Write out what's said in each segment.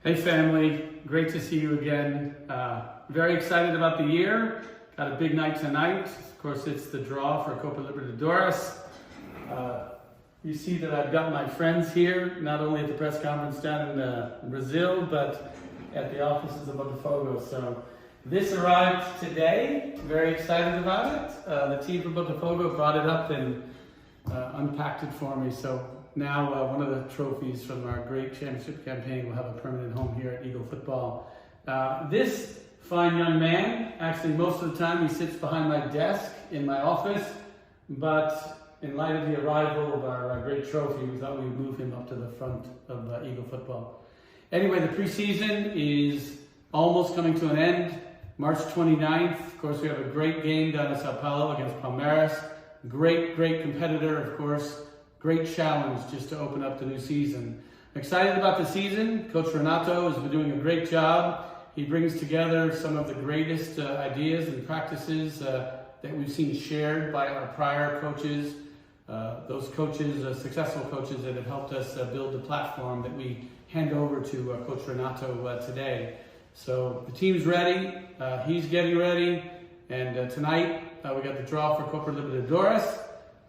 Hey family, great to see you again. Very excited about the year. Got a big night tonight. Of course, it's the draw for Copa Libertadores. You see that I've got my friends here, not only at the press conference down in Brazil, but at the offices of Botafogo. So this arrived today. Very excited about it. The team from Botafogo brought it up and unpacked it for me. So now one of the trophies from our great championship campaign will have a permanent home here at Eagle Football. This fine young man, actually most of the time he sits behind my desk in my office, but in light of the arrival of our great trophy, we thought we'd move him up to the front of Eagle Football. Anyway, the preseason is almost coming to an end. March 29th, of course, we have a great game down in Sao Paulo against Palmeiras. Great competitor, of course. Great challenge just to open up the new season. I'm excited about the season. Coach Renato has been doing a great job. He brings together some of the greatest ideas and practices that we've seen shared by our prior coaches. Those coaches, successful coaches that have helped us build the platform that we hand over to Coach Renato today. So the team's ready, he's getting ready, and tonight we got the draw for Copa Libertadores.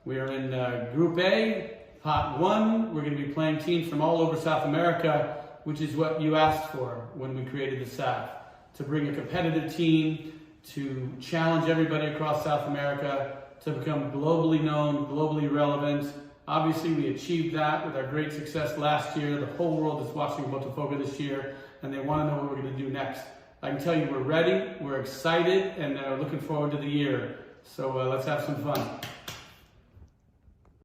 We are in Group A, Pot 1. We're going to be playing teams from all over South America, which is what you asked for when we created the SAF, to bring a competitive team, to challenge everybody across South America, to become globally known, globally relevant. Obviously, we achieved that with our great success last year. The whole world is watching Botafogo this year, and they want to know what we're going to do next. I can tell you we're ready, we're excited, and looking forward to the year. So let's have some fun.